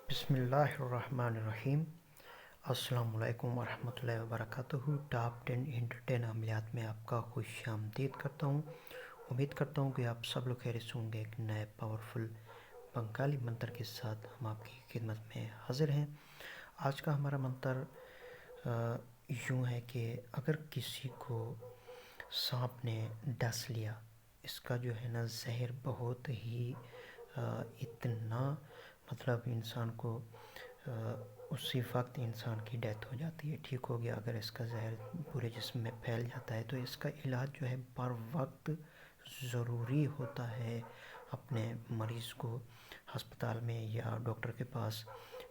بسم اللہ الرحمن الرحیم۔ السلام علیکم ورحمۃ اللہ وبرکاتہ۔ ٹاپ 10 انٹرٹین عملیات میں آپ کا خوش آمدید کرتا ہوں۔ امید کرتا ہوں کہ آپ سب لوگ خیریت سے ہوں گے۔ ایک نئے پاورفل بنگالی منتر کے ساتھ ہم آپ کی خدمت میں حاضر ہیں۔ آج کا ہمارا منتر یوں ہے کہ اگر کسی کو سانپ نے ڈس لیا، اس کا جو ہے نا زہر بہت ہی اتنا انسان کو اسی وقت انسان کی ڈیتھ ہو جاتی ہے۔ ٹھیک ہو گیا۔ اگر اس کا زہر پورے جسم میں پھیل جاتا ہے تو اس کا علاج جو ہے بر وقت ضروری ہوتا ہے۔ اپنے مریض کو ہسپتال میں یا ڈاکٹر کے پاس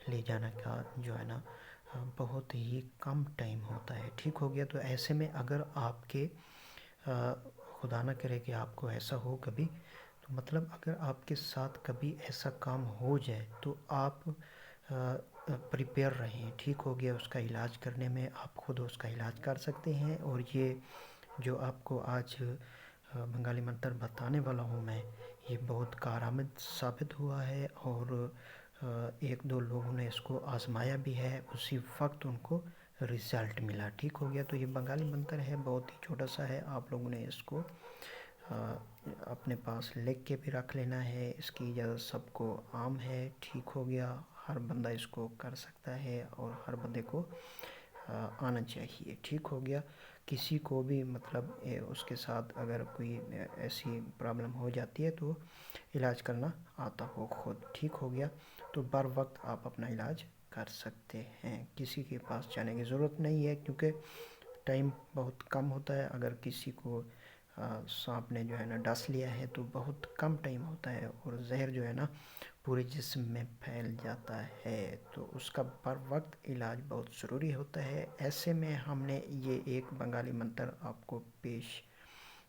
لے جانے کا جو ہے نا بہت ہی کم ٹائم ہوتا ہے۔ ٹھیک ہو گیا۔ تو ایسے میں اگر آپ کے خدا نہ کرے کہ آپ کو ایسا ہو کبھی، تو اگر آپ کے ساتھ کبھی ایسا کام ہو جائے تو آپ پریپیئر رہیں۔ ٹھیک ہو گیا۔ اس کا علاج کرنے میں آپ خود اس کا علاج کر سکتے ہیں، اور یہ جو آپ کو آج بنگالی منتر بتانے والا ہوں میں، یہ بہت کارآمد ثابت ہوا ہے، اور ایک دو لوگوں نے اس کو آزمایا بھی ہے، اسی وقت ان کو رزلٹ ملا۔ ٹھیک ہو گیا۔ تو یہ بنگالی منتر ہے، بہت ہی چھوٹا سا ہے۔ آپ لوگوں نے اس کو اپنے پاس لکھ کے بھی رکھ لینا ہے۔ اس کی اجازت سب کو عام ہے۔ ٹھیک ہو گیا۔ ہر بندہ اس کو کر سکتا ہے، اور ہر بندے کو آنا چاہیے۔ ٹھیک ہو گیا۔ کسی کو بھی اس کے ساتھ اگر کوئی ایسی پرابلم ہو جاتی ہے تو علاج کرنا آتا ہو خود۔ ٹھیک ہو گیا۔ تو بر وقت آپ اپنا علاج کر سکتے ہیں، کسی کے پاس جانے کی ضرورت نہیں ہے، کیونکہ ٹائم بہت کم ہوتا ہے۔ اگر کسی کو سانپ نے جو ہے نا ڈس لیا ہے تو بہت کم ٹائم ہوتا ہے، اور زہر جو ہے نا پورے جسم میں پھیل جاتا ہے، تو اس کا بر وقت علاج بہت ضروری ہوتا ہے۔ ایسے میں ہم نے یہ ایک بنگالی منتر آپ کو پیش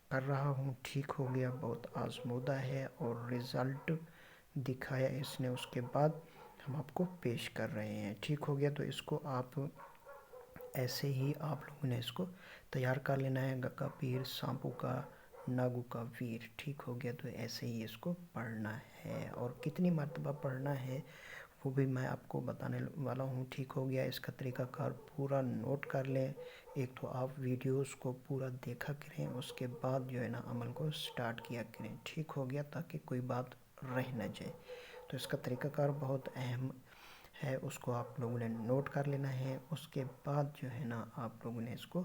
کر رہا ہوں۔ ٹھیک ہو گیا۔ بہت آزمودہ ہے اور رزلٹ دکھایا اس نے، اس کے بعد ہم آپ کو پیش کر رہے ہیں۔ ٹھیک ہو گیا۔ تو اس کو آپ ایسے ہی آپ لوگوں نے اس کو تیار کر لینا ہے۔ گگا پیر سانپو کا ناگو کا ویر۔ ٹھیک ہو گیا۔ تو ایسے ہی اس کو پڑھنا ہے، اور کتنی مرتبہ پڑھنا ہے وہ بھی میں آپ کو بتانے والا ہوں۔ ٹھیک ہو گیا۔ اس کا طریقہ کار پورا نوٹ کر لیں۔ ایک تو آپ ویڈیوز کو پورا دیکھا کریں، اس کے بعد جو ہے نا عمل کو سٹارٹ کیا کریں۔ ٹھیک ہو گیا، تاکہ کوئی بات رہ نہ جائے۔ تو اس کا طریقہ کار بہت اہم ہے، اس کو آپ لوگوں نے نوٹ کر لینا ہے۔ اس کے بعد جو ہے نا آپ لوگوں نے اس کو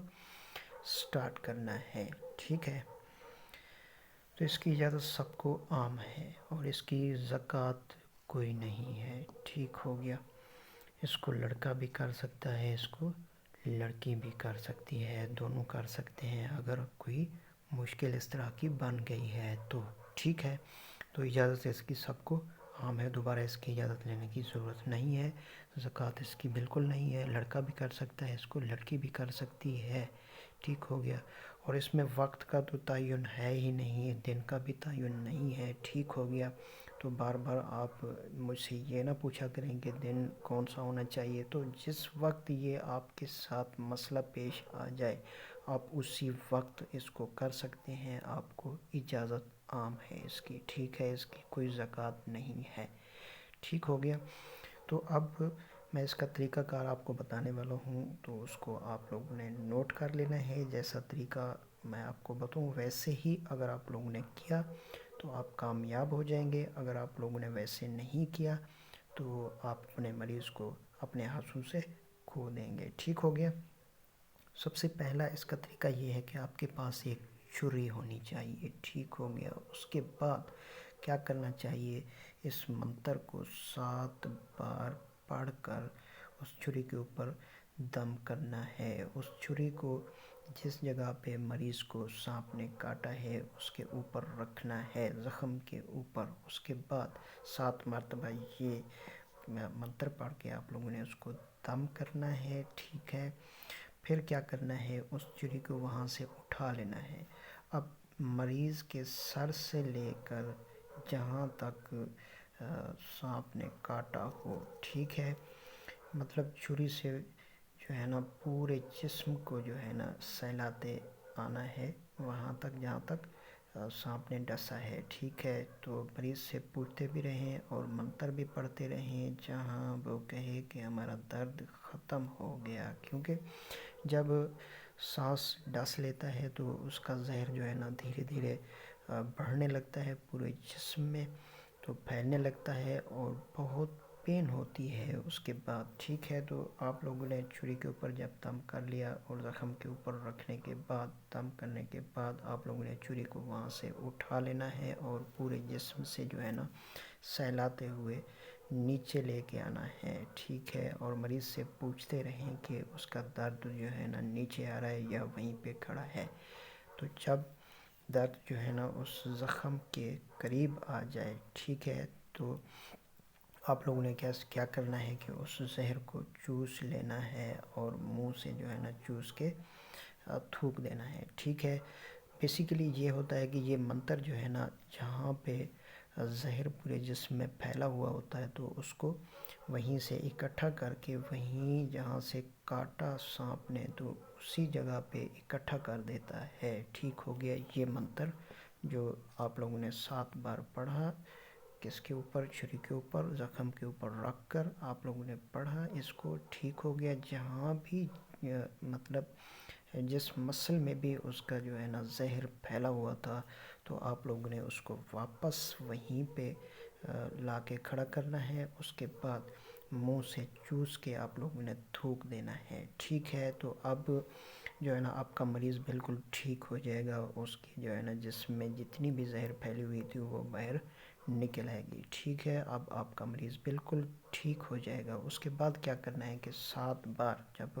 سٹارٹ کرنا ہے۔ ٹھیک ہے۔ تو اس کی اجازت سب کو عام ہے، اور اس کی زکوٰۃ کوئی نہیں ہے۔ ٹھیک ہو گیا۔ اس کو لڑکا بھی کر سکتا ہے، اس کو لڑکی بھی کر سکتی ہے، دونوں کر سکتے ہیں اگر کوئی مشکل اس طرح کی بن گئی ہے تو۔ ٹھیک ہے۔ تو اجازت اس کی سب کو عام ہے، دوبارہ اس کی اجازت لینے کی ضرورت نہیں ہے۔ زکوٰۃ اس کی بالکل نہیں ہے۔ لڑکا بھی کر سکتا ہے اس کو، لڑکی بھی کر سکتی ہے۔ ٹھیک ہو گیا۔ اور اس میں وقت کا تو تعین ہے ہی نہیں، دن کا بھی تعین نہیں ہے۔ ٹھیک ہو گیا۔ تو بار بار آپ مجھ سے یہ نہ پوچھا کریں کہ دن کون سا ہونا چاہیے۔ تو جس وقت یہ آپ کے ساتھ مسئلہ پیش آ جائے، آپ اسی وقت اس کو کر سکتے ہیں۔ آپ کو اجازت عام ہے اس کی۔ ٹھیک ہے۔ اس کی کوئی زکوٰۃ نہیں ہے۔ ٹھیک ہو گیا۔ تو اب میں اس کا طریقہ کار آپ کو بتانے والا ہوں، تو اس کو آپ لوگوں نے نوٹ کر لینا ہے۔ جیسا طریقہ میں آپ کو بتاؤں ویسے ہی اگر آپ لوگوں نے کیا تو آپ کامیاب ہو جائیں گے۔ اگر آپ لوگوں نے ویسے نہیں کیا تو آپ اپنے مریض کو اپنے ہاتھوں سے کھو دیں گے۔ ٹھیک ہو گیا۔ سب سے پہلا اس کا طریقہ یہ ہے کہ آپ کے پاس ایک چھری ہونی چاہیے۔ ٹھیک ہو گیا۔ اس کے بعد کیا کرنا چاہیے، اس منتر کو 7 بار پڑھ کر اس چھری کے اوپر دم کرنا ہے۔ اس چھری کو جس جگہ پہ مریض کو سانپ نے کاٹا ہے اس کے اوپر رکھنا ہے، زخم کے اوپر۔ اس کے بعد 7 مرتبہ یہ منتر پڑھ کے آپ لوگوں نے اس کو دم کرنا ہے۔ ٹھیک ہے۔ پھر کیا کرنا ہے، اس چھری کو وہاں سے اٹھا لینا ہے۔ اب مریض کے سر سے لے کر جہاں تک سانپ نے کاٹا ہو، ٹھیک ہے، چھری سے جو ہے نا پورے جسم کو جو ہے نا سہلاتے آنا ہے، وہاں تک جہاں تک سانپ نے ڈسا ہے، ٹھیک ہے؟ تو مریض سے پوچھتے بھی رہیں اور منتر بھی پڑھتے رہیں جہاں وہ کہے کہ ہمارا درد ختم ہو گیا، کیونکہ جب سانس ڈس لیتا ہے تو اس کا زہر جو ہے نا دھیرے دھیرے بڑھنے لگتا ہے پورے جسم میں، تو پھیلنے لگتا ہے اور بہت پین ہوتی ہے اس کے بعد، ٹھیک ہے؟ تو آپ لوگوں نے چھری کے اوپر جب دم کر لیا اور زخم کے اوپر رکھنے کے بعد، دم کرنے کے بعد آپ لوگوں نے چھری کو وہاں سے اٹھا لینا ہے اور پورے جسم سے جو ہے نا سہلاتے ہوئے نیچے لے کے آنا ہے، ٹھیک ہے؟ اور مریض سے پوچھتے رہیں کہ اس کا درد جو ہے نا نیچے آ رہا ہے یا وہیں پہ کھڑا ہے۔ تو جب درد جو ہے نا اس زخم کے قریب آ جائے، ٹھیک ہے، تو آپ لوگوں نے کیا کرنا ہے کہ اس زہر کو چوس لینا ہے اور منہ سے جو ہے نا چوس کے تھوک دینا ہے، ٹھیک ہے؟ بیسیکلی یہ ہوتا ہے کہ یہ منتر جو ہے نا جہاں پہ زہر پورے جسم میں پھیلا ہوا ہوتا ہے تو اس کو وہیں سے اکٹھا کر کے وہیں جہاں سے کاٹا سانپ نے تو اسی جگہ پہ اکٹھا کر دیتا ہے، ٹھیک ہو گیا؟ یہ منتر جو آپ لوگوں نے 7 بار پڑھا، کس کے اوپر؟ چھری کے اوپر، زخم کے اوپر رکھ کر آپ لوگوں نے پڑھا، اس کو ٹھیک ہو گیا؟ جہاں بھی مطلب جس مسل میں بھی اس کا جو ہے نا زہر پھیلا ہوا تھا تو آپ لوگوں نے اس کو واپس وہیں پہ لا کے کھڑا کرنا ہے، اس کے بعد منہ سے چوس کے آپ لوگوں نے تھوک دینا ہے، ٹھیک ہے؟ تو اب جو ہے نا آپ کا مریض بالکل ٹھیک ہو جائے گا، اس کی جو ہے نا جسم میں جتنی بھی زہر پھیلی ہوئی تھی وہ باہر نکل آئے گی، ٹھیک ہے؟ اب آپ کا مریض بالکل ٹھیک ہو جائے گا۔ اس کے بعد کیا کرنا ہے کہ 7 بار جب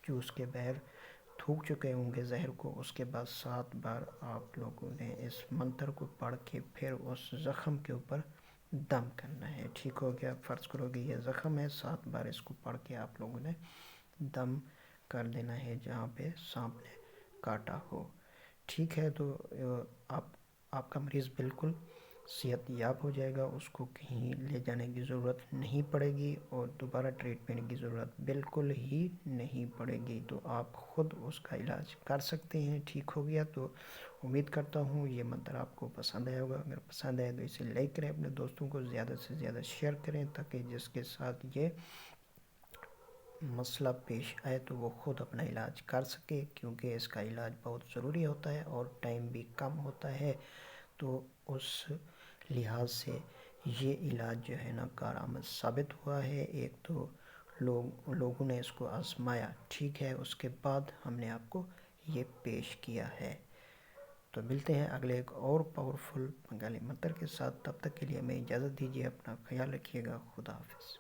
چوس کے باہر تھوک چکے ہوں گے زہر کو، اس کے بعد 7 بار آپ لوگوں نے اس منتر کو پڑھ کے پھر اس زخم کے اوپر دم کرنا ہے، ٹھیک ہو گیا؟ فرض کرو کہ یہ زخم ہے، 7 بار اس کو پڑھ کے آپ لوگوں نے دم کر دینا ہے جہاں پہ سانپ نے کاٹا ہو، ٹھیک ہے؟ تو آپ کا مریض بالکل صحت یاب ہو جائے گا، اس کو کہیں لے جانے کی ضرورت نہیں پڑے گی اور دوبارہ ٹریٹمنٹ کی ضرورت بالکل ہی نہیں پڑے گی، تو آپ خود اس کا علاج کر سکتے ہیں، ٹھیک ہو گیا؟ تو امید کرتا ہوں یہ منتر آپ کو پسند آیا ہوگا، اگر پسند آئے تو اسے لائک کریں، اپنے دوستوں کو زیادہ سے زیادہ شیئر کریں تاکہ جس کے ساتھ یہ مسئلہ پیش آئے تو وہ خود اپنا علاج کر سکے، کیونکہ اس کا علاج بہت ضروری ہوتا ہے اور ٹائم بھی کم ہوتا ہے، تو اس لحاظ سے یہ علاج جو ہے نا کارآمد ثابت ہوا ہے۔ ایک تو لوگوں نے اس کو آزمایا، ٹھیک ہے، اس کے بعد ہم نے آپ کو یہ پیش کیا ہے۔ تو ملتے ہیں اگلے ایک اور پاورفل بنگالی منتر کے ساتھ، تب تک کے لیے ہمیں اجازت دیجیے، اپنا خیال رکھیے گا، خدا حافظ۔